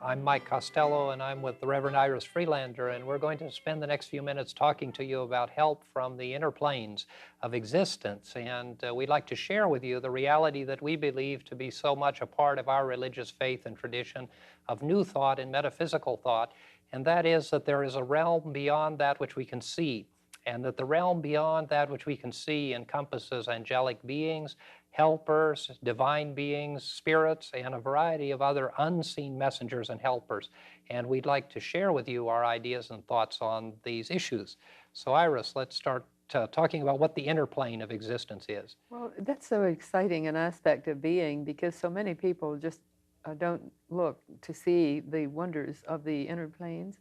I'm Mike Costello, and I'm with the Reverend Iris Freelander, and we're going to spend the next few minutes talking to you about help from the inner planes of existence. And we'd like to share with you the reality that we believe to be so much a part of our religious faith and tradition of new thought and metaphysical thought, and that is that there is a realm beyond that which we can see, and that the realm beyond that which we can see encompasses angelic beings, helpers, divine beings, spirits, and a variety of other unseen messengers and helpers. And we'd like to share with you our ideas and thoughts on these issues. So Iris, let's start talking about what the inner plane of existence is. Well, that's so exciting an aspect of being because so many people just don't look to see the wonders of the inner planes.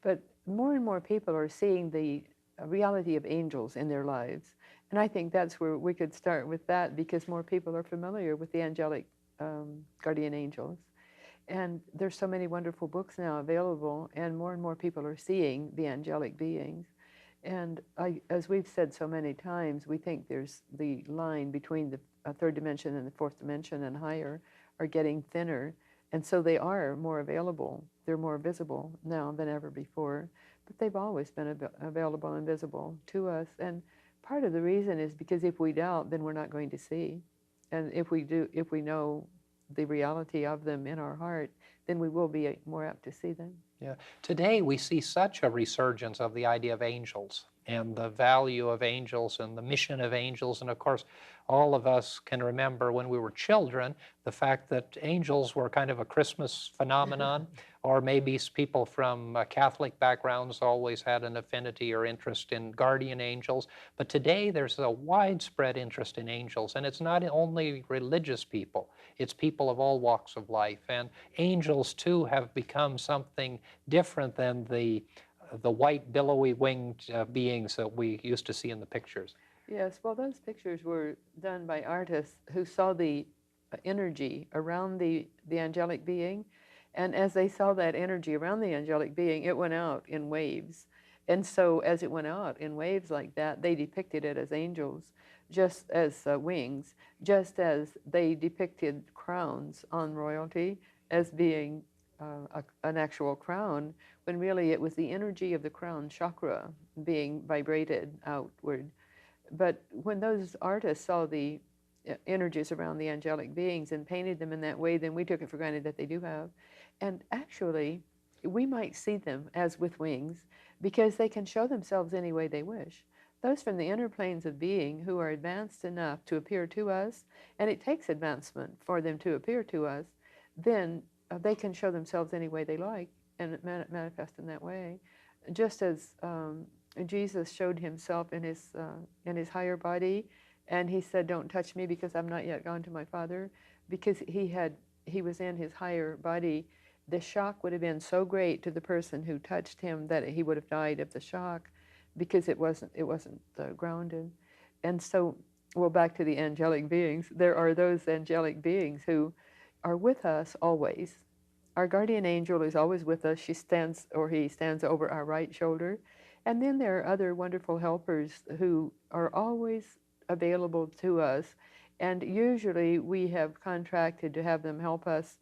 But more and more people are seeing the reality of angels in their lives. And I think that's where we could start with that because more people are familiar with the angelic guardian angels. And there's so many wonderful books now available, and more people are seeing the angelic beings. And as we've said so many times, we think there's the line between the third dimension and the fourth dimension and higher are getting thinner. And so they are more available. They're more visible now than ever before. But they've always been available and visible to us. And part of the reason is because if we doubt, then we're not going to see. And if we know the reality of them in our heart, then we will be more apt to see them. Yeah. Today we see such a resurgence of the idea of angels and the value of angels and the mission of angels. And of course, all of us can remember when we were children, the fact that angels were kind of a Christmas phenomenon, or maybe people from Catholic backgrounds always had an affinity or interest in guardian angels. But today there's a widespread interest in angels, and it's not only religious people, it's people of all walks of life. And angels too have become something different than the white billowy winged beings that we used to see in the pictures. Yes, well, those pictures were done by artists who saw the energy around the angelic being. And as they saw that energy around the angelic being, it went out in waves. And so as it went out in waves like that, they depicted it as angels, just as wings, just as they depicted crowns on royalty as being an actual crown, when really it was the energy of the crown chakra being vibrated outward. But when those artists saw the energies around the angelic beings and painted them in that way, then we took it for granted that they do have. And actually, we might see them as with wings because they can show themselves any way they wish. Those from the inner planes of being who are advanced enough to appear to us, and it takes advancement for them to appear to us, then they can show themselves any way they like and manifest in that way. Just as Jesus showed himself in his higher body, and he said, "Don't touch me because I'm not yet gone to my Father," because he was in his higher body. The shock would have been so great to the person who touched him that he would have died of the shock, because it wasn't grounded. And so, well, back to the angelic beings. There are those angelic beings who are with us always. Our guardian angel is always with us. He stands over our right shoulder. And then there are other wonderful helpers who are always available to us. And usually we have contracted to have them help us.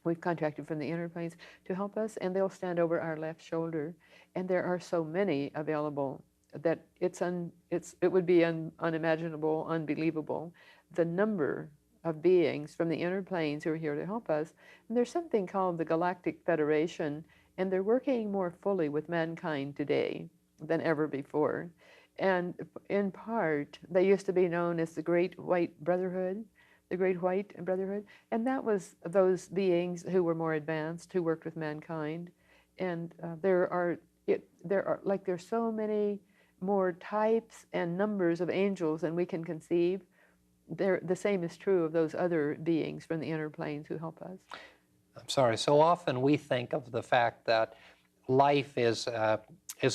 We've contracted from the inner planes to help us, and they'll stand over our left shoulder. And there are so many available that it would be unimaginable, unbelievable, the number of beings from the inner planes who are here to help us. And there's something called the Galactic Federation, and they're working more fully with mankind today than ever before. And in part, they used to be known as the Great White Brotherhood, the Great White Brotherhood, and that was those beings who were more advanced, who worked with mankind. And there's so many more types and numbers of angels than we can conceive. The same is true of those other beings from the inner planes who help us. I'm sorry. So often we think of the fact that life is a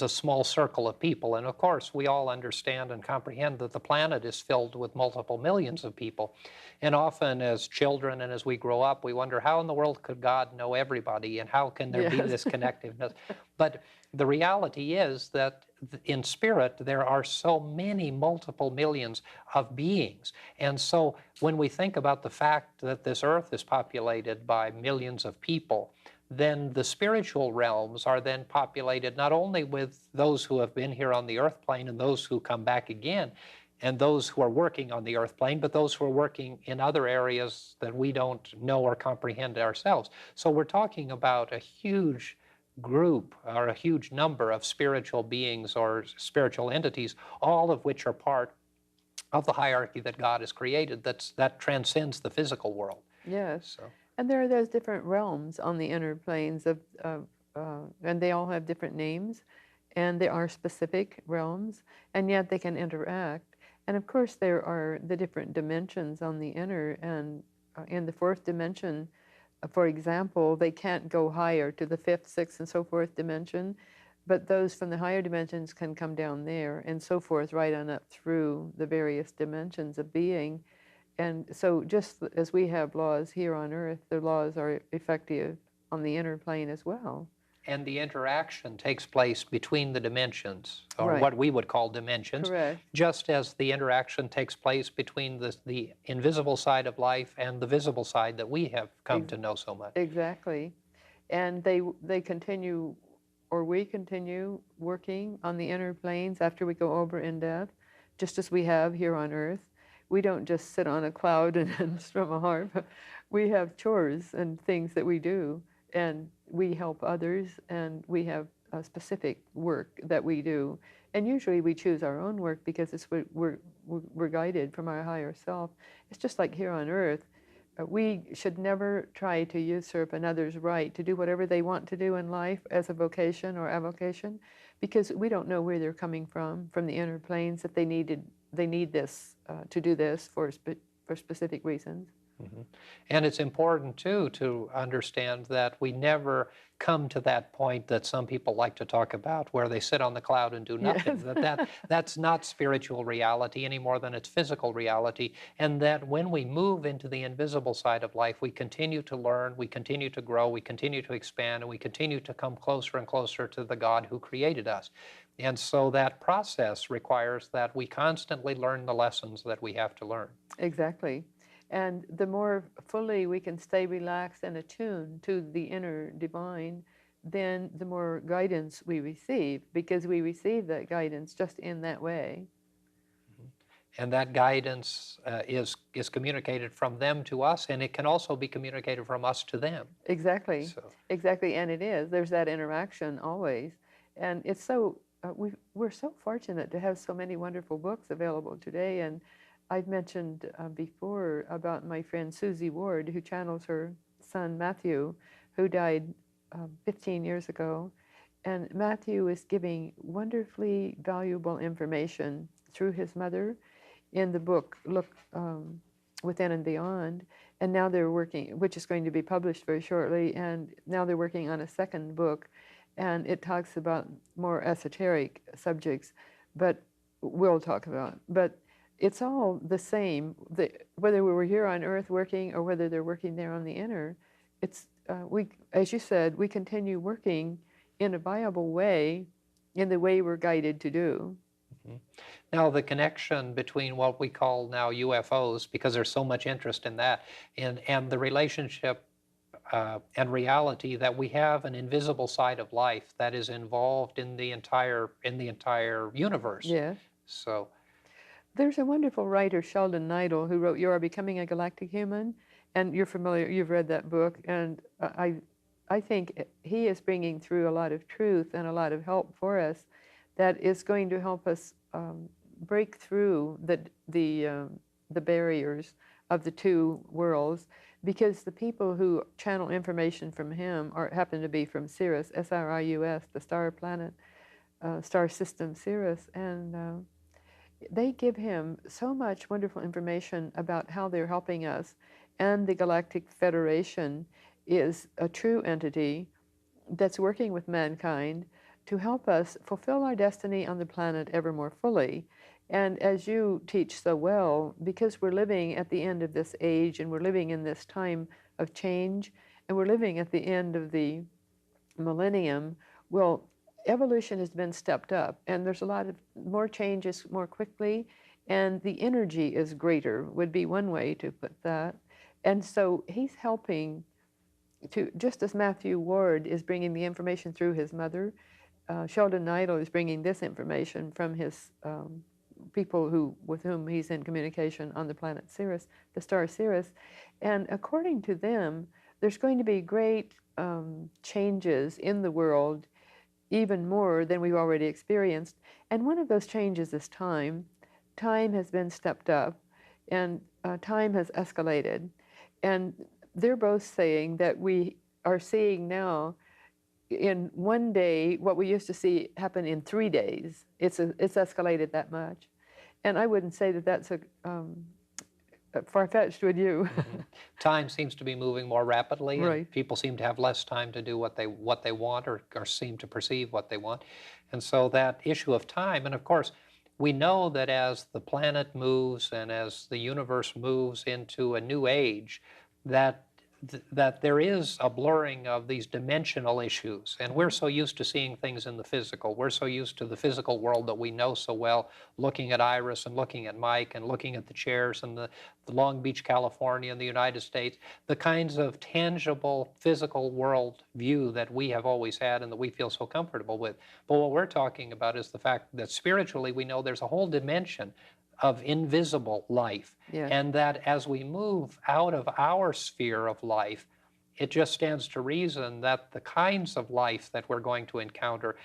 small circle of people. And of course, we all understand and comprehend that the planet is filled with multiple millions of people. And often as children and as we grow up, we wonder, how in the world could God know everybody? And how can there be this connectiveness? But the reality is that in spirit, there are so many multiple millions of beings. And so when we think about the fact that this earth is populated by millions of people, then the spiritual realms are then populated not only with those who have been here on the earth plane and those who come back again, and those who are working on the earth plane, but those who are working in other areas that we don't know or comprehend ourselves. So we're talking about a huge group or a huge number of spiritual beings or spiritual entities, all of which are part of the hierarchy that God has created that transcends the physical world. Yes. So. And there are those different realms on the inner planes and they all have different names, and they are specific realms, and yet they can interact. And of course, there are the different dimensions on the inner, and in the fourth dimension, for example, they can't go higher to the fifth, sixth, and so forth dimension, but those from the higher dimensions can come down there, and so forth, right on up through the various dimensions of being. And so just as we have laws here on earth, the laws are effective on the inner plane as well. And the interaction takes place between the dimensions, or Right. what we would call dimensions, Correct. just as the interaction takes place between the invisible side of life and the visible side that we have come to know so much. Exactly. And they continue, or we continue working on the inner planes after we go over in death, just as we have here on earth. We don't just sit on a cloud and strum a harp. We have chores and things that we do, and we help others, and we have a specific work that we do. And usually we choose our own work because it's what we're guided from our higher self. It's just like here on earth. We should never try to usurp another's right to do whatever they want to do in life as a vocation or avocation, because we don't know where they're coming from the inner planes, that they need this to do this for specific reasons. Mm-hmm. And it's important, too, to understand that we never come to that point that some people like to talk about, where they sit on the cloud and do nothing. Yes. That's not spiritual reality any more than it's physical reality. And that when we move into the invisible side of life, we continue to learn, we continue to grow, we continue to expand, and we continue to come closer and closer to the God who created us. And so that process requires that we constantly learn the lessons that we have to learn. Exactly. And the more fully we can stay relaxed and attuned to the inner divine, then the more guidance we receive, because we receive that guidance just in that way. And that guidance is communicated from them to us, and it can also be communicated from us to them. Exactly. So. Exactly, and it is. There's that interaction always. And it's so, we're so fortunate to have so many wonderful books available today. And I've mentioned before about my friend Susie Ward, who channels her son Matthew, who died 15 years ago. And Matthew is giving wonderfully valuable information through his mother in the book, Look Within and Beyond. And now they're working, which is going to be published very shortly, and now they're working on a second book, and it talks about more esoteric subjects, but we'll talk about. But it's all the same. Whether we were here on earth working or whether they're working there on the inner, it's as you said, we continue working in a viable way, in the way we're guided to do. Mm-hmm. Now, the connection between what we call now UFOs, because there's so much interest in that, and the relationship and reality that we have an invisible side of life that is involved in the entire universe. Yes. So. There's a wonderful writer, Sheldon Neidl, who wrote You Are Becoming a Galactic Human, and you're familiar, you've read that book, and I think he is bringing through a lot of truth and a lot of help for us that is going to help us break through the barriers of the two worlds, because the people who channel information from him happen to be from Sirius, SRIUS, the star planet, star system Sirius, and they give him so much wonderful information about how they're helping us. And the Galactic Federation is a true entity that's working with mankind to help us fulfill our destiny on the planet ever more fully. And as you teach so well, because we're living at the end of this age, and we're living in this time of change, and we're living at the end of the millennium, well, evolution has been stepped up, and there's a lot of more changes more quickly, and the energy is greater, would be one way to put that. And so he's helping just as Matthew Ward is bringing the information through his mother, Sheldon Neidl is bringing this information from his people with whom he's in communication on the planet Sirius, the star Sirius. And according to them, there's going to be great changes in the world, even more than we've already experienced. And one of those changes is time. Time has been stepped up, and time has escalated. And they're both saying that we are seeing now in one day what we used to see happen in 3 days. It's escalated that much. And I wouldn't say that that's a far-fetched, would you? Mm-hmm. Time seems to be moving more rapidly, Right. and people seem to have less time to do what they want, or seem to perceive what they want. And so that issue of time, and of course, we know that as the planet moves and as the universe moves into a new age, that there is a blurring of these dimensional issues. And we're so used to seeing things in the physical. We're so used to the physical world that we know so well, looking at Iris and looking at Mike and looking at the chairs and the Long Beach, California, and the United States, the kinds of tangible physical world view that we have always had and that we feel so comfortable with. But what we're talking about is the fact that spiritually we know there's a whole dimension of invisible life. Yes. And that as we move out of our sphere of life, it just stands to reason that the kinds of life that we're going to encounter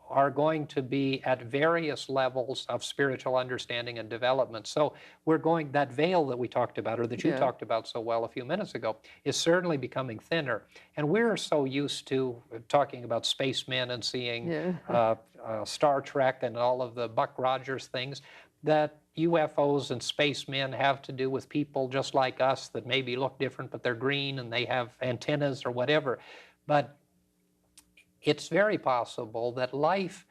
are going to be at various levels of spiritual understanding and development. So that veil that we talked about, or that you talked about so well a few minutes ago, is certainly becoming thinner. And we're so used to talking about spacemen and seeing Star Trek and all of the Buck Rogers things, that UFOs and spacemen have to do with people just like us that maybe look different, but they're green and they have antennas or whatever. But it's very possible that life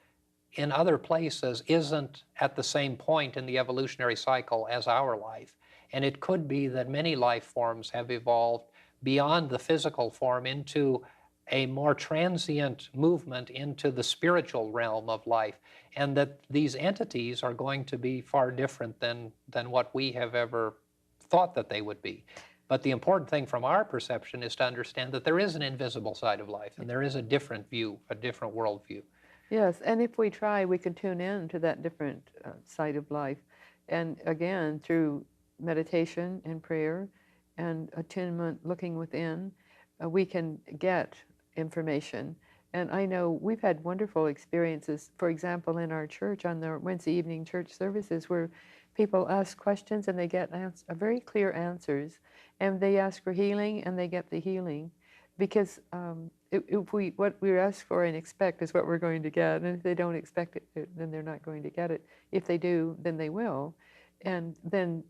in other places isn't at the same point in the evolutionary cycle as our life. And it could be that many life forms have evolved beyond the physical form into a more transient movement into the spiritual realm of life, and that these entities are going to be far different than what we have ever thought that they would be. But the important thing from our perception is to understand that there is an invisible side of life, and there is a different view, a different worldview. Yes, and if we try, we can tune in to that different side of life. And again, through meditation and prayer and attunement, looking within, we can get information. And I know we've had wonderful experiences, for example, in our church on the Wednesday evening church services, where people ask questions and they get very clear answers, and they ask for healing and they get the healing. Because what we ask for and expect is what we're going to get, and if they don't expect it, then they're not going to get it. If they do, then they will. And then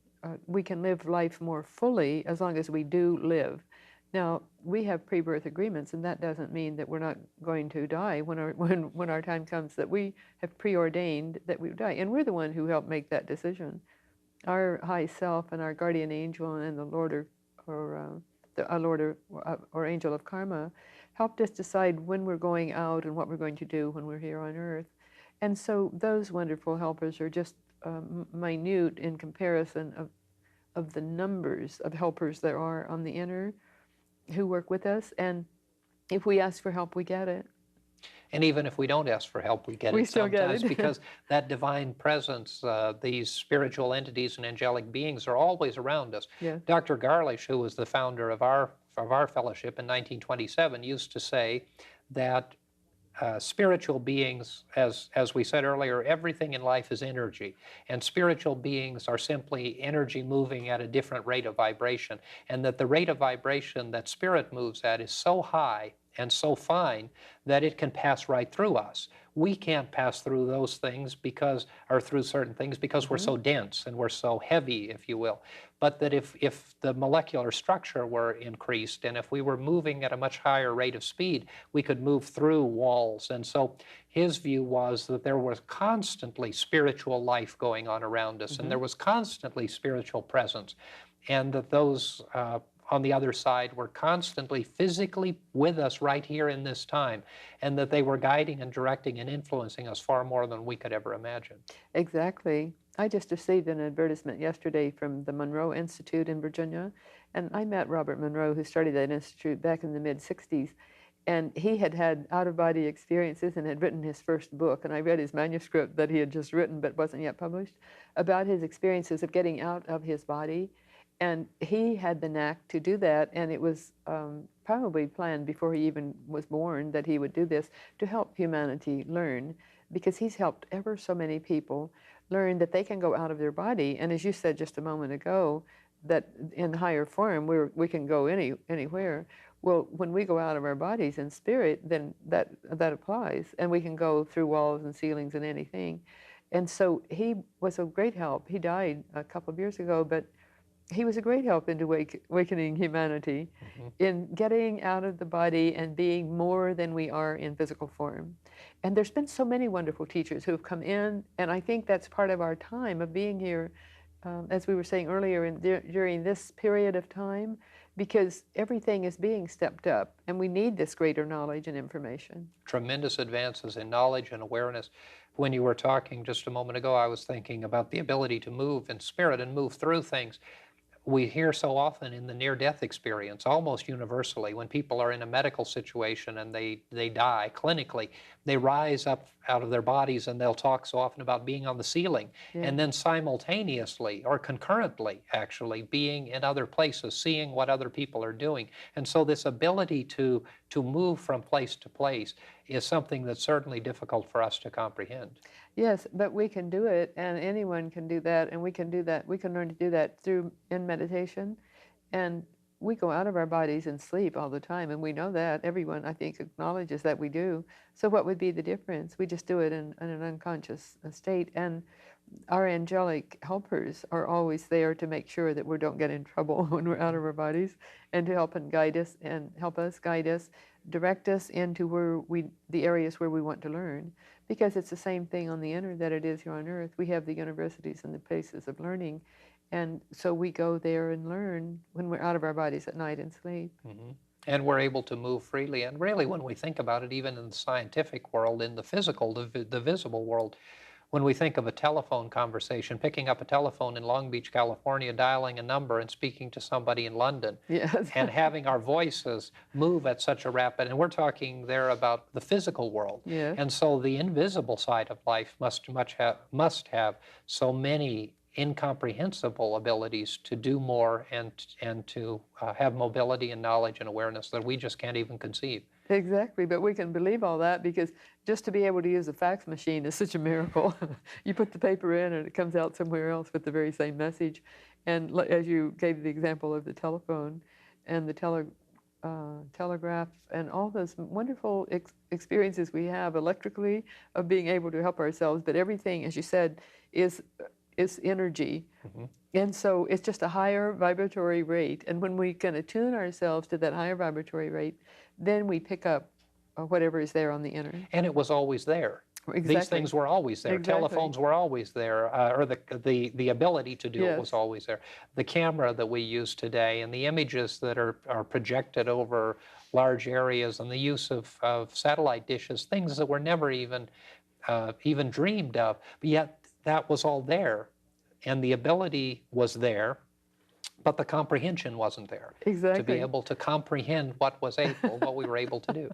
we can live life more fully as long as we do live. Now, we have pre-birth agreements, and that doesn't mean that we're not going to die when our time comes, that we have preordained that we die. And we're the one who helped make that decision. Our high self and our guardian angel and the Lord or angel of karma helped us decide when we're going out and what we're going to do when we're here on earth. And so those wonderful helpers are just minute in comparison of the numbers of helpers there are on the inner who work with us. And if we ask for help, we get it. And even if we don't ask for help, we get We it still get sometimes it. because that divine presence, these spiritual entities and angelic beings are always around us. Yes. Dr. Garlish, who was the founder of our fellowship in 1927, used to say that spiritual beings, as we said earlier, everything in life is energy, and spiritual beings are simply energy moving at a different rate of vibration, and that the rate of vibration that spirit moves at is so high and so fine that it can pass right through us. We can't pass through those things or through certain things because we're so dense and we're so heavy, if you will. But that if the molecular structure were increased and if we were moving at a much higher rate of speed, we could move through walls. And so his view was that there was constantly spiritual life going on around us, and there was constantly spiritual presence, and that those on the other side were constantly physically with us right here in this time, and that they were guiding and directing and influencing us far more than we could ever imagine. Exactly. I just received an advertisement yesterday from the Monroe Institute in Virginia, and I met Robert Monroe, who started that institute back in the mid-60s, and he had had out-of-body experiences and had written his first book, and I read his manuscript that he had just written but wasn't yet published, about his experiences of getting out of his body, and he had the knack to do that, and it was probably planned before he even was born that he would do this to help humanity learn, because he's helped ever so many people learn that they can go out of their body. And as you said just a moment ago, that in higher form we can go anywhere. Well, when we go out of our bodies in spirit, then that applies, and we can go through walls and ceilings and anything. And so he was a great help. He died a couple of years ago, but he was a great help into awakening humanity, in getting out of the body and being more than we are in physical form. And there's been so many wonderful teachers who have come in, and I think that's part of our time of being here, as we were saying earlier, during this period of time, because everything is being stepped up, and we need this greater knowledge and information. Tremendous advances in knowledge and awareness. When you were talking just a moment ago, I was thinking about the ability to move in spirit and move through things. We hear so often in the near-death experience, almost universally, when people are in a medical situation and they die clinically, they rise up out of their bodies and they'll talk so often about being on the ceiling, and then simultaneously or concurrently actually being in other places, seeing what other people are doing. And so this ability to move from place to place is something that's certainly difficult for us to comprehend. Yes, but we can do it, and anyone can do that, and we can do that. We can learn to do that in meditation, and we go out of our bodies and sleep all the time, and we know that. Everyone, I think, acknowledges that we do. So what would be the difference? We just do it in an unconscious state, and our angelic helpers are always there to make sure that we don't get in trouble when we're out of our bodies, and to help and guide us, and help us, guide us, direct us into the areas where we want to learn. Because it's the same thing on the inner that it is here on earth. We have the universities and the places of learning, and so we go there and learn when we're out of our bodies at night and sleep. And we're able to move freely. And really, when we think about it, even in the scientific world, in the physical, the visible world, when we think of a telephone conversation, picking up a telephone in Long Beach, California, dialing a number and speaking to somebody in London, and having our voices move at such a rapid, and we're talking there about the physical world. And so the invisible side of life must have so many incomprehensible abilities to do more and to have mobility and knowledge and awareness that we just can't even conceive. Exactly, but we can believe all that because just to be able to use a fax machine is such a miracle. You put the paper in and it comes out somewhere else with the very same message. And as you gave the example of the telephone and the telegraph and all those wonderful experiences we have electrically of being able to help ourselves, but everything, as you said, is energy. And so it's just a higher vibratory rate. And when we can attune ourselves to that higher vibratory rate, then we pick up whatever is there on the inner. And it was always there. Exactly. These things were always there. Telephones were always there, or the ability to do it was always there. The camera that we use today and the images that are projected over large areas and the use of satellite dishes, things that were never even dreamed of, but yet that was all there. And the ability was there, but the comprehension wasn't there. Exactly. To be able to comprehend what we were able to do.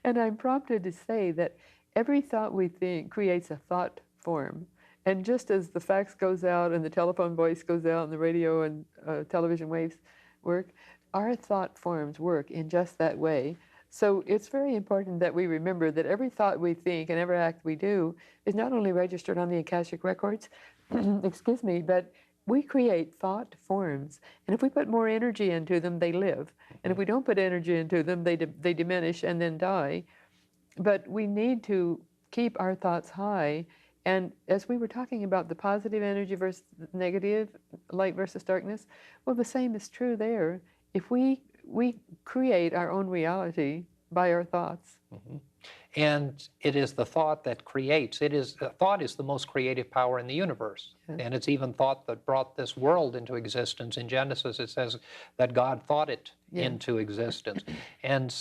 And I'm prompted to say that every thought we think creates a thought form. And just as the fax goes out and the telephone voice goes out and the radio and television waves work, our thought forms work in just that way. So it's very important that we remember that every thought we think and every act we do is not only registered on the Akashic records, excuse me, but we create thought forms. And if we put more energy into them, they live. And if we don't put energy into them, they diminish and then die. But we need to keep our thoughts high. And as we were talking about the positive energy versus negative, light versus darkness, well, the same is true there. If we create our own reality by our thoughts. And it is the thought that creates. Thought is the most creative power in the universe. Yes. And it's even thought that brought this world into existence. In Genesis, it says that God thought it into existence. And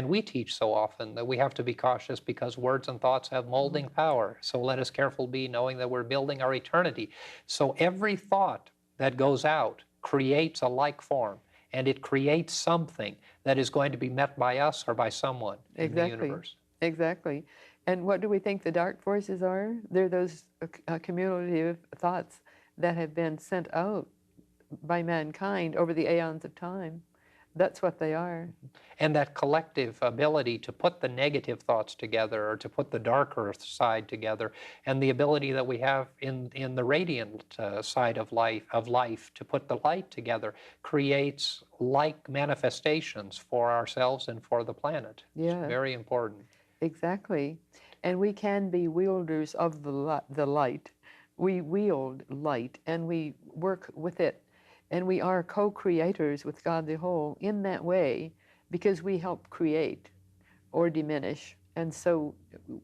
we teach so often that we have to be cautious because words and thoughts have molding power. So let us careful be, knowing that we're building our eternity. So every thought that goes out creates a like form, and it creates something that is going to be met by us or by someone in the universe. Exactly. And what do we think the dark forces are? They're those cumulative thoughts that have been sent out by mankind over the aeons of time. That's what they are. And that collective ability to put the negative thoughts together, or to put the darker side together, and the ability that we have in the radiant side of life to put the light together, creates like manifestations for ourselves and for the planet. Yeah. It's very important. Exactly. And we can be wielders of the light. We wield light and we work with it. And we are co-creators with God the Whole in that way, because we help create or diminish. And so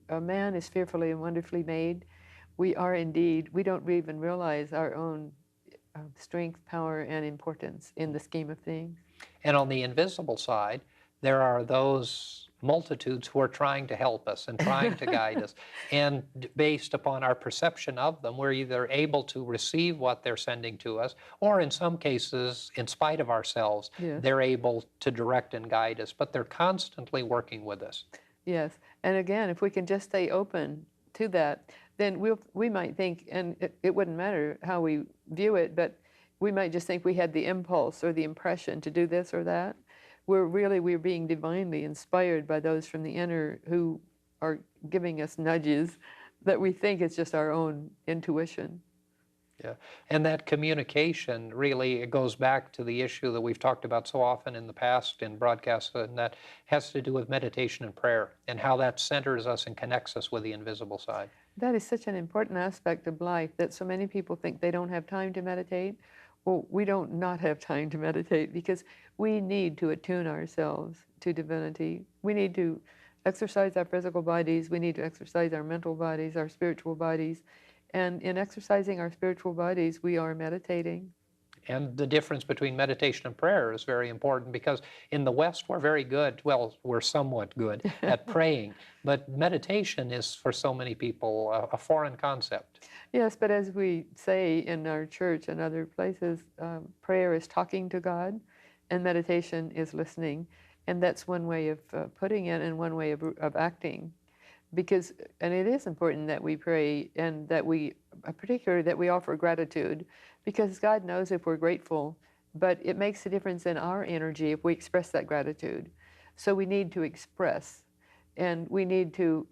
a man is fearfully and wonderfully made. We are indeed, we don't even realize our own strength, power, and importance in the scheme of things. And on the invisible side, there are those multitudes who are trying to help us and trying to guide us. And based upon our perception of them, we're either able to receive what they're sending to us, or in some cases, in spite of ourselves, they're able to direct and guide us. But they're constantly working with us. Yes. And again, if we can just stay open to that, then we might think, and it wouldn't matter how we view it, but we might just think we had the impulse or the impression to do this or that. We're being divinely inspired by those from the inner who are giving us nudges that we think it's just our own intuition. Yeah, and that communication really, it goes back to the issue that we've talked about so often in the past in broadcasts, and that has to do with meditation and prayer, and how that centers us and connects us with the invisible side. That is such an important aspect of life, that so many people think they don't have time to meditate. Well, we don't not have time to meditate, because we need to attune ourselves to divinity. We need to exercise our physical bodies. We need to exercise our mental bodies, our spiritual bodies. And in exercising our spiritual bodies, we are meditating. And the difference between meditation and prayer is very important, because in the West we're very good, well, we're somewhat good at praying, but meditation is for so many people a foreign concept. Yes, but as we say in our church and other places, prayer is talking to God and meditation is listening. And that's one way of putting it, and one way of acting. Because, and it is important that we pray, and that we, particularly that we offer gratitude, because God knows if we're grateful, but it makes a difference in our energy if we express that gratitude. So we need to express, and we need to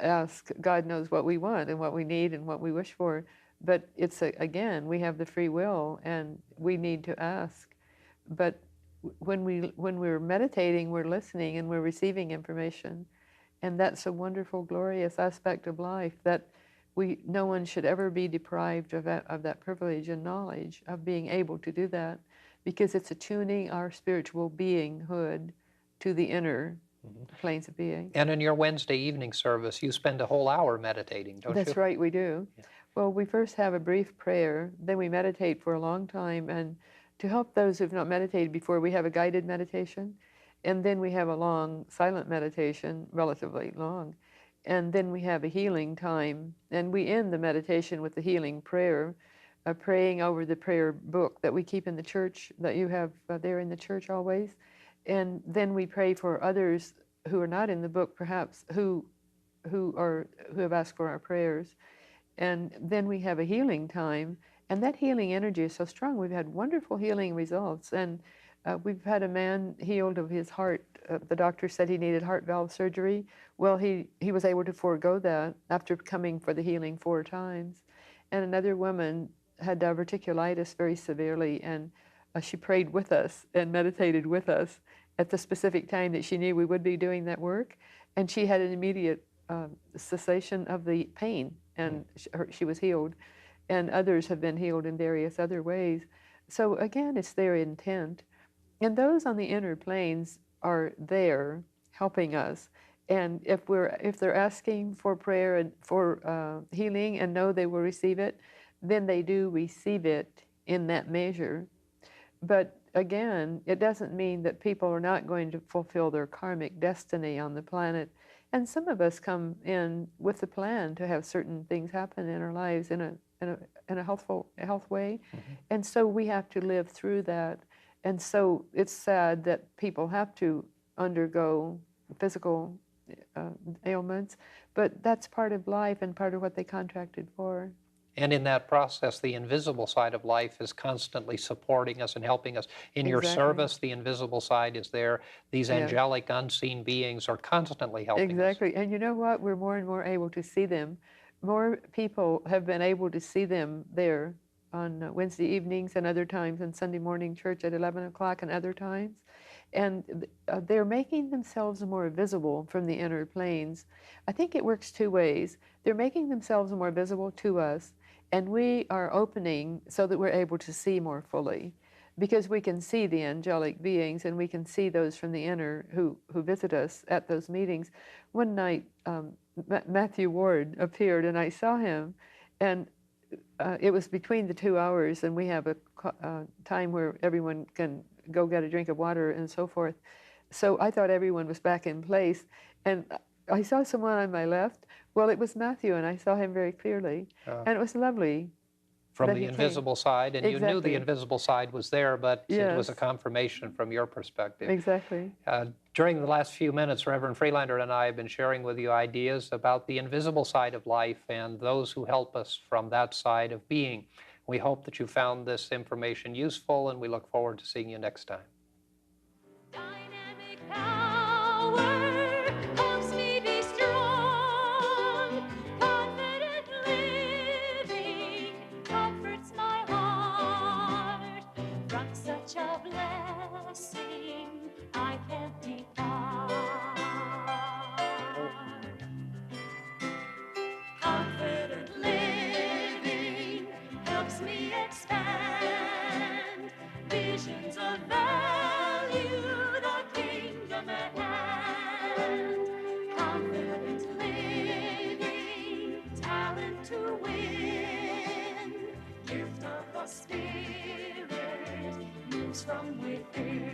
ask. God knows what we want and what we need and what we wish for, but it's, again, we have the free will and we need to ask. But when we're meditating, we're listening and we're receiving information. And that's a wonderful, glorious aspect of life, that no one should ever be deprived of that privilege and knowledge of being able to do that, because it's attuning our spiritual beinghood to the inner planes of being. And in your Wednesday evening service, you spend a whole hour meditating, don't you? That's right, we do. Yeah. Well, we first have a brief prayer, then we meditate for a long time, and to help those who've not meditated before, we have a guided meditation. And then we have a long silent meditation, relatively long. And then we have a healing time. And we end the meditation with the healing prayer, praying over the prayer book that we keep in the church, that you have there in the church always. And then we pray for others who are not in the book, perhaps, who have asked for our prayers. And then we have a healing time. And that healing energy is so strong. We've had wonderful healing results. And we've had a man healed of his heart. The doctor said he needed heart valve surgery. Well, he was able to forego that after coming for the healing 4 times. And another woman had diverticulitis very severely, and she prayed with us and meditated with us at the specific time that she knew we would be doing that work. And she had an immediate cessation of the pain, and she was healed. And others have been healed in various other ways. So again, it's their intent. And those on the inner planes are there helping us. And if they're asking for prayer and for healing and know they will receive it, then they do receive it in that measure. But again, it doesn't mean that people are not going to fulfill their karmic destiny on the planet. And some of us come in with the plan to have certain things happen in our lives in a health way. Mm-hmm. And so we have to live through that. And so it's sad that people have to undergo physical ailments, but that's part of life and part of what they contracted for. And in that process, the invisible side of life is constantly supporting us and helping us. In your Exactly. service, the invisible side is there. These Yes. angelic, unseen beings are constantly helping us. Exactly. And you know what? We're more and more able to see them. More people have been able to see them there on Wednesday evenings and other times, and Sunday morning church at 11 o'clock and other times. And they're making themselves more visible from the inner planes. I think it works two ways. They're making themselves more visible to us, and we are opening so that we're able to see more fully, because we can see the angelic beings and we can see those from the inner who visit us at those meetings. One night, Matthew Ward appeared, and I saw him, and it was between the 2 hours, and we have a time where everyone can go get a drink of water and so forth. So I thought everyone was back in place, and I saw someone on my left. Well, it was Matthew, and I saw him very clearly, and it was lovely. From that the he came. invisible side, and you knew the Exactly. invisible side was there, but it was a Yes. confirmation from your perspective. Exactly. During the last few minutes, Reverend Freelander and I have been sharing with you ideas about the invisible side of life and those who help us from that side of being. We hope that you found this information useful, and we look forward to seeing you next time. Dynamic power helps me be strong. Confident living comforts my heart. From such a blessing I can't depart. Confident living helps me expand visions of value, the kingdom at hand. Confident living, talent to win, gift of the Spirit moves from within.